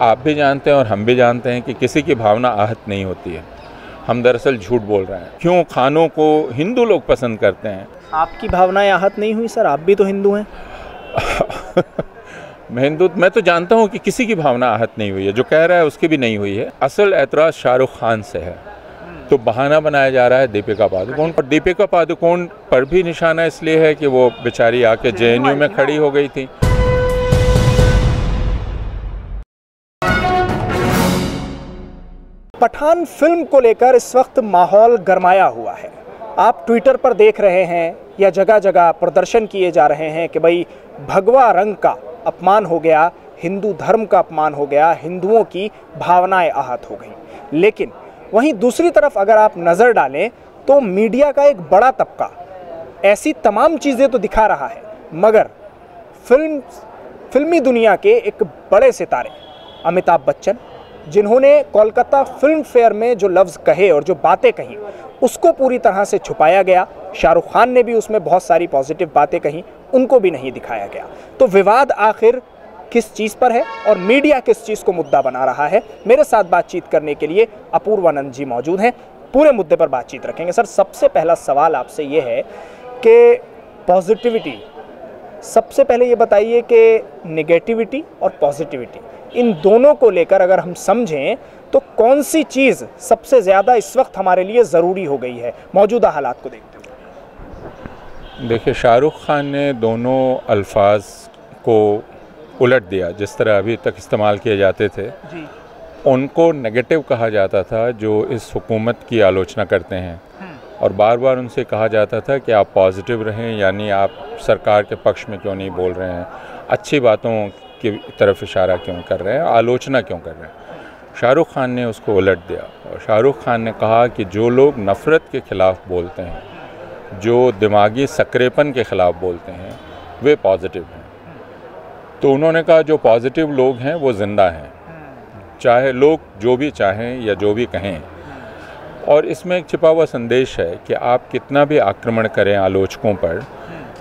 आप भी जानते हैं और हम भी जानते हैं कि किसी की भावना आहत नहीं होती है। हम दरअसल झूठ बोल रहे हैं। क्यों खानों को हिंदू लोग पसंद करते हैं? आपकी भावनाएं आहत नहीं हुई सर? आप भी तो हिंदू हैं। मैं तो जानता हूं कि किसी की भावना आहत नहीं हुई है। जो कह रहा है उसकी भी नहीं हुई है। असल ऐतराज़ शाहरुख खान से है, तो बहाना बनाया जा रहा है दीपिका पादुकोण पर। दीपिका पादुकोण पर भी निशाना इसलिए है कि वो बेचारी आके जेएनयू में खड़ी हो गई थी। पठान फिल्म को लेकर इस वक्त माहौल गरमाया हुआ है। आप ट्विटर पर देख रहे हैं या जगह जगह प्रदर्शन किए जा रहे हैं कि भाई भगवा रंग का अपमान हो गया, हिंदू धर्म का अपमान हो गया, हिंदुओं की भावनाएं आहत हो गई। लेकिन वहीं दूसरी तरफ अगर आप नज़र डालें तो मीडिया का एक बड़ा तबका ऐसी तमाम चीज़ें तो दिखा रहा है, मगर फिल्मी दुनिया के एक बड़े सितारे अमिताभ बच्चन, जिन्होंने कोलकाता फिल्म फेयर में जो लफ्ज़ कहे और जो बातें कही उसको पूरी तरह से छुपाया गया। शाहरुख खान ने भी उसमें बहुत सारी पॉजिटिव बातें कही, उनको भी नहीं दिखाया गया। तो विवाद आखिर किस चीज़ पर है और मीडिया किस चीज़ को मुद्दा बना रहा है? मेरे साथ बातचीत करने के लिए अपूर्वानंद जी मौजूद हैं। पूरे मुद्दे पर बातचीत रखेंगे। सर, सबसे पहला सवाल आपसे ये है कि पॉजिटिविटी, सबसे पहले ये बताइए कि नेगेटिविटी और पॉजिटिविटी, इन दोनों को लेकर अगर हम समझें तो कौन सी चीज़ सबसे ज़्यादा इस वक्त हमारे लिए ज़रूरी हो गई है मौजूदा हालात को देखते हुए? देखिए, शाहरुख खान ने दोनों अल्फाज को उलट दिया। जिस तरह अभी तक इस्तेमाल किए जाते थे जी। उनको नेगेटिव कहा जाता था, जो इस हुकूमत की आलोचना करते हैं, और बार बार उनसे कहा जाता था कि आप पॉजिटिव रहें, यानी आप सरकार के पक्ष में क्यों नहीं बोल रहे हैं, अच्छी बातों की तरफ इशारा क्यों कर रहे हैं, आलोचना क्यों कर रहे हैं। शाहरुख खान ने उसको उलट दिया और शाहरुख खान ने कहा कि जो लोग नफ़रत के ख़िलाफ़ बोलते हैं, जो दिमागी सक्रेपन के ख़िलाफ़ बोलते हैं, वे पॉजिटिव हैं। तो उन्होंने कहा जो पॉजिटिव लोग हैं वो ज़िंदा हैं, चाहे लोग जो भी चाहें या जो भी कहें। और इसमें एक छिपा हुआ संदेश है कि आप कितना भी आक्रमण करें आलोचकों पर,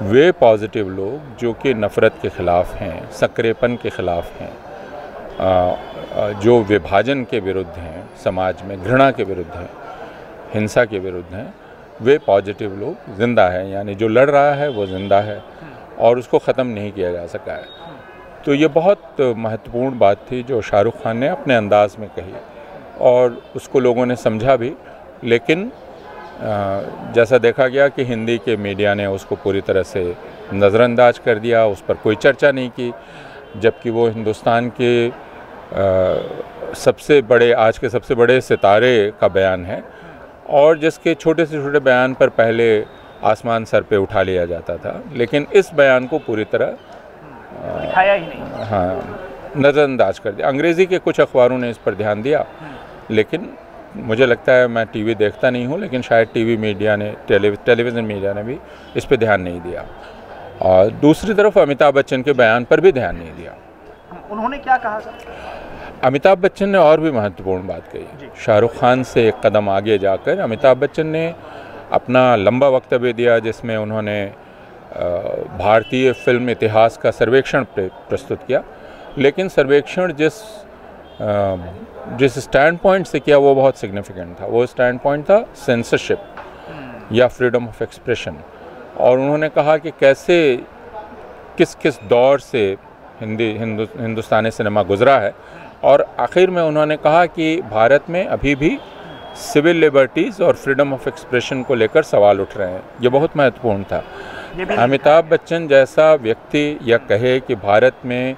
वे पॉजिटिव लोग जो कि नफ़रत के ख़िलाफ़ हैं, सक्रेपन के ख़िलाफ़ हैं, जो विभाजन के विरुद्ध हैं, समाज में घृणा के विरुद्ध हैं, हिंसा के विरुद्ध हैं, वे पॉजिटिव लोग ज़िंदा हैं। यानी जो लड़ रहा है वो ज़िंदा है और उसको ख़त्म नहीं किया जा सका है। तो ये बहुत महत्वपूर्ण बात थी जो शाहरुख खान ने अपने अंदाज़ में कही और उसको लोगों ने समझा भी। लेकिन जैसा देखा गया कि हिंदी के मीडिया ने उसको पूरी तरह से नज़रअंदाज कर दिया, उस पर कोई चर्चा नहीं की, जबकि वो हिंदुस्तान के आज के सबसे बड़े सितारे का बयान है और जिसके छोटे से छोटे बयान पर पहले आसमान सर पे उठा लिया जाता था। लेकिन इस बयान को पूरी तरह दिखाया ही नहीं, नज़रअंदाज कर दिया। अंग्रेज़ी के कुछ अखबारों ने इस पर ध्यान दिया, लेकिन मुझे लगता है, मैं टीवी देखता नहीं हूँ, लेकिन शायद टीवी मीडिया ने, टेलीविज़न मीडिया ने भी इस पर ध्यान नहीं दिया। और दूसरी तरफ अमिताभ बच्चन के बयान पर भी ध्यान नहीं दिया। उन्होंने क्या कहा सर? अमिताभ बच्चन ने और भी महत्वपूर्ण बात कही। शाहरुख खान से एक कदम आगे जाकर अमिताभ बच्चन ने अपना लंबा वक्तव्य दिया, जिसमें उन्होंने भारतीय फिल्म इतिहास का सर्वेक्षण प्रस्तुत किया। लेकिन सर्वेक्षण जिस स्टैंड पॉइंट से किया वो बहुत सिग्निफिकेंट था। वो स्टैंड पॉइंट था सेंसरशिप या फ्रीडम ऑफ एक्सप्रेशन। और उन्होंने कहा कि कैसे किस किस दौर से हिंदुस्तानी सिनेमा गुजरा है, और आखिर में उन्होंने कहा कि भारत में अभी भी सिविल लिबर्टीज़ और फ्रीडम ऑफ एक्सप्रेशन को लेकर सवाल उठ रहे हैं। ये बहुत महत्वपूर्ण था। अमिताभ बच्चन जैसा व्यक्ति यह कहे कि भारत में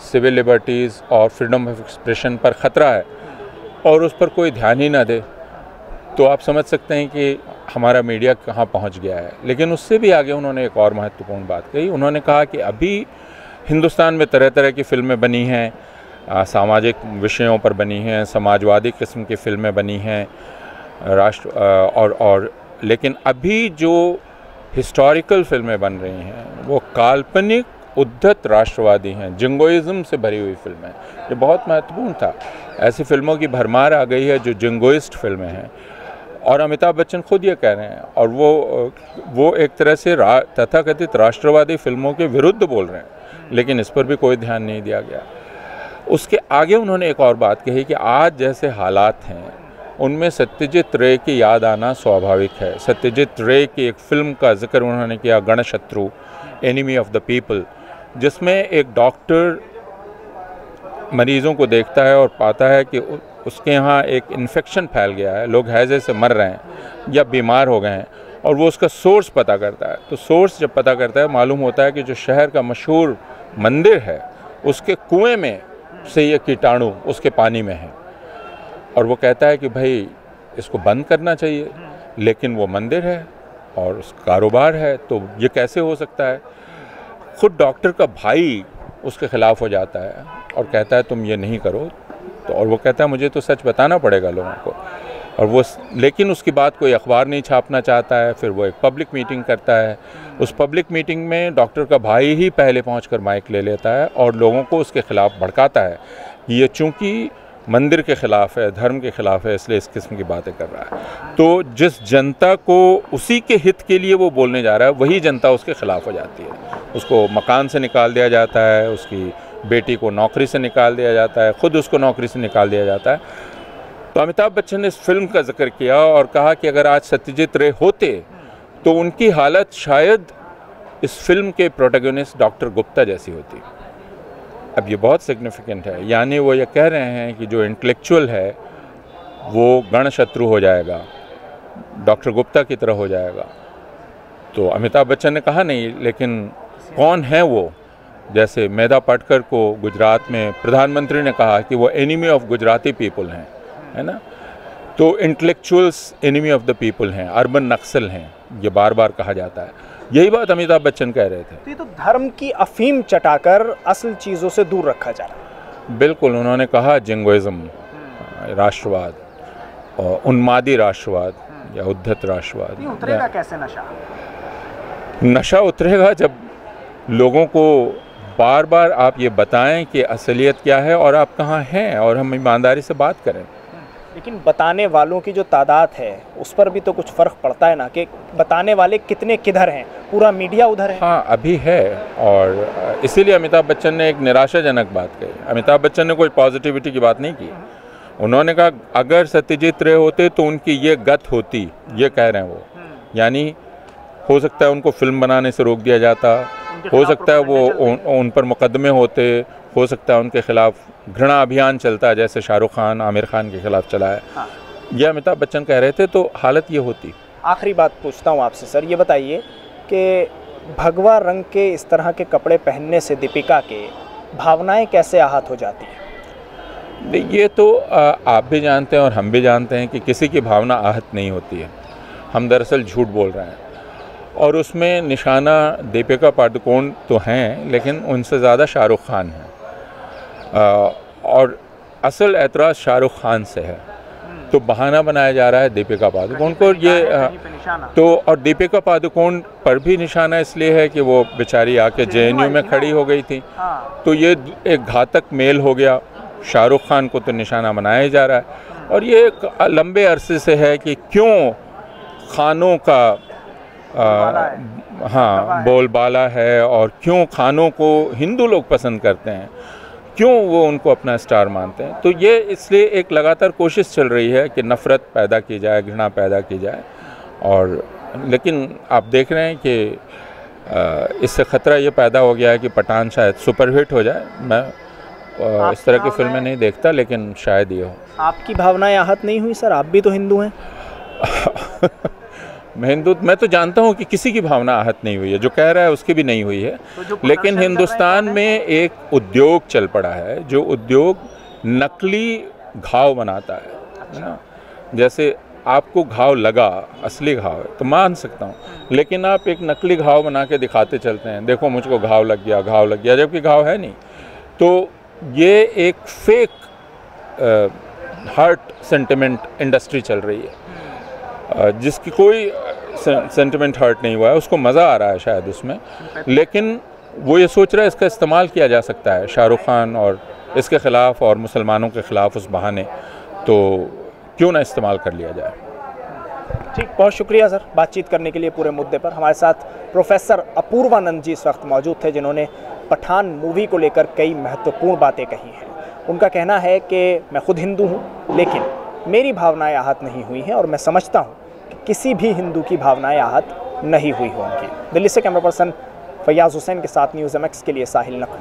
सिविल लिबर्टीज़ और फ्रीडम ऑफ एक्सप्रेशन पर ख़तरा है और उस पर कोई ध्यान ही ना दे, तो आप समझ सकते हैं कि हमारा मीडिया कहाँ पहुँच गया है। लेकिन उससे भी आगे उन्होंने एक और महत्वपूर्ण बात कही। उन्होंने कहा कि अभी हिंदुस्तान में तरह तरह की फ़िल्में बनी हैं, सामाजिक विषयों पर बनी हैं, समाजवादी किस्म की फ़िल्में बनी हैं, लेकिन अभी जो हिस्टोरिकल फिल्में बन रही हैं वो काल्पनिक उद्धत राष्ट्रवादी हैं, जिंगोइज़म से भरी हुई फिल्में। ये बहुत महत्वपूर्ण था। ऐसी फिल्मों की भरमार आ गई है जो जिंगोइस्ट फिल्में हैं, और अमिताभ बच्चन खुद ये कह रहे हैं, और वो एक तरह से तथाकथित राष्ट्रवादी फिल्मों के विरुद्ध बोल रहे हैं, लेकिन इस पर भी कोई ध्यान नहीं दिया गया। उसके आगे उन्होंने एक और बात कही कि आज जैसे हालात हैं उनमें सत्यजीत रे की याद आना स्वाभाविक है। सत्यजीत रे की एक फ़िल्म का जिक्र उन्होंने किया, गणशत्रु, एनिमी ऑफ द पीपल, जिसमें एक डॉक्टर मरीज़ों को देखता है और पाता है कि उसके यहाँ एक इन्फेक्शन फैल गया है, लोग हैजे से मर रहे हैं या बीमार हो गए हैं, और वो उसका सोर्स पता करता है। तो सोर्स जब पता करता है मालूम होता है कि जो शहर का मशहूर मंदिर है उसके कुएं में से ये कीटाणु उसके पानी में है, और वो कहता है कि भाई इसको बंद करना चाहिए, लेकिन वो मंदिर है और उस कारोबार है, तो ये कैसे हो सकता है। खुद डॉक्टर का भाई उसके ख़िलाफ़ हो जाता है और कहता है तुम ये नहीं करो, तो और वो कहता है मुझे तो सच बताना पड़ेगा लोगों को, और वो लेकिन उसकी बात कोई अखबार नहीं छापना चाहता है। फिर वो एक पब्लिक मीटिंग करता है, उस पब्लिक मीटिंग में डॉक्टर का भाई ही पहले पहुंचकर माइक ले लेता है और लोगों को उसके ख़िलाफ़ भड़काता है कि ये चूँकि मंदिर के ख़िलाफ़ है, धर्म के ख़िलाफ़ है, इसलिए इस किस्म की बातें कर रहा है। तो जिस जनता को उसी के हित के लिए वो बोलने जा रहा है वही जनता उसके ख़िलाफ़ हो जाती है। उसको मकान से निकाल दिया जाता है, उसकी बेटी को नौकरी से निकाल दिया जाता है, ख़ुद उसको नौकरी से निकाल दिया जाता है। तो अमिताभ बच्चन ने इस फिल्म का जिक्र किया और कहा कि अगर आज सत्यजीत रे होते तो उनकी हालत शायद इस फिल्म के प्रोटैगनिस्ट डॉक्टर गुप्ता जैसी होती। अब ये बहुत सिग्निफिकेंट है, यानी वो ये कह रहे हैं कि जो इंटेलेक्चुअल है वो गणशत्रु हो जाएगा, डॉक्टर गुप्ता की तरह हो जाएगा। तो अमिताभ बच्चन ने कहा नहीं, लेकिन कौन है वो? जैसे मेधा पाटकर को गुजरात में प्रधानमंत्री ने कहा कि वो एनिमी ऑफ गुजराती पीपल हैं, है ना। तो intellectuals enemy of the people हैं, अर्बन नक्सल हैं, ये बार बार कहा जाता है। यही बात अमिताभ बच्चन कह रहे थे। तो ये तो धर्म की अफीम चटाकर असल चीज़ों से दूर रखा जा रहा है। बिल्कुल, उन्होंने कहा जिंगोइज्म, राष्ट्रवाद और उन्मादी राष्ट्रवाद या उद्धत राष्ट्रवाद। ये उतरेगा कैसे नशा? नशा उतरेगा जब लोगों को बार बार आप ये बताएं कि असलियत क्या है और आप कहाँ हैं, और हम ईमानदारी से बात करें। लेकिन बताने वालों की जो तादाद है उस पर भी तो कुछ फ़र्क पड़ता है ना, कि बताने वाले कितने किधर हैं, पूरा मीडिया उधर है। हाँ, अभी है, और इसीलिए अमिताभ बच्चन ने एक निराशाजनक बात कही। अमिताभ बच्चन ने कोई पॉजिटिविटी की बात नहीं की। उन्होंने कहा अगर सत्यजीत रे होते तो उनकी ये गत होती, ये कह रहे हैं वो। यानी हो सकता है उनको फिल्म बनाने से रोक दिया जाता, हो सकता है वो उन पर मुकदमे होते, हो सकता है उनके खिलाफ घृणा अभियान चलता है जैसे शाहरुख खान, आमिर खान के खिलाफ चला है। हाँ। यह अमिताभ बच्चन कह रहे थे, तो हालत ये होती। आखिरी बात पूछता हूँ आपसे सर, ये बताइए कि भगवा रंग के इस तरह के कपड़े पहनने से दीपिका के भावनाएं कैसे आहत हो जाती हैं? ये तो आप भी जानते हैं और हम भी जानते हैं कि किसी की भावना आहत नहीं होती है। हम दरअसल झूठ बोल रहे हैं, और उसमें निशाना दीपिका पादुकोण तो हैं, लेकिन उनसे ज़्यादा शाहरुख खान है, और असल एतराज़ शाहरुख खान से है। तो बहाना बनाया जा रहा है दीपिका पादुकोण को, ये तो, और दीपिका पादुकोण पर भी निशाना इसलिए है कि वो बेचारी आके जेएनयू में खड़ी हो गई थी। तो ये एक घातक मेल हो गया। शाहरुख खान को तो निशाना बनाया ही जा रहा है, और ये एक लंबे अरसे से है कि क्यों खानों का हाँ बोलबाला है, और क्यों खानों को हिंदू लोग पसंद करते हैं, क्यों वो उनको अपना स्टार मानते हैं। तो ये इसलिए एक लगातार कोशिश चल रही है कि नफ़रत पैदा की जाए, घृणा पैदा की जाए। और लेकिन आप देख रहे हैं कि इससे ख़तरा ये पैदा हो गया है कि पठान शायद सुपरहिट हो जाए। मैं इस तरह की फिल्में नहीं देखता, लेकिन शायद ये हो। आपकी भावनाएं आहत नहीं हुई सर? आप भी तो हिंदू हैं। मैं तो जानता हूँ कि किसी की भावना आहत नहीं हुई है, जो कह रहा है उसकी भी नहीं हुई है। लेकिन हिंदुस्तान में एक उद्योग चल पड़ा है, जो उद्योग नकली घाव बनाता है ना। जैसे आपको घाव लगा, असली घाव है तो मान सकता हूँ, लेकिन आप एक नकली घाव बना के दिखाते चलते हैं, देखो मुझको घाव लग गया, जबकि घाव है नहीं। तो ये एक फेक हार्ट सेंटिमेंट इंडस्ट्री चल रही है, जिसकी कोई सेंटिमेंट हर्ट नहीं हुआ है, उसको मज़ा आ रहा है शायद उसमें, लेकिन वो ये सोच रहा है इसका इस्तेमाल किया जा सकता है शाहरुख खान और इसके ख़िलाफ़ और मुसलमानों के ख़िलाफ़ उस बहाने, तो क्यों ना इस्तेमाल कर लिया जाए। ठीक, बहुत शुक्रिया सर बातचीत करने के लिए पूरे मुद्दे पर। हमारे साथ प्रोफेसर अपूर्वानंद जी इस वक्त मौजूद थे, जिन्होंने पठान मूवी को लेकर कई महत्वपूर्ण बातें कही हैं। उनका कहना है कि मैं खुद हिंदू हूँ, लेकिन मेरी भावनाएं आहत नहीं हुई हैं और मैं समझता हूँ कि किसी भी हिंदू की भावनाएं आहत नहीं हुई होंगी। दिल्ली से कैमरा पर्सन फैयाज हुसैन के साथ न्यूज़ MX के लिए साहिल नकवी।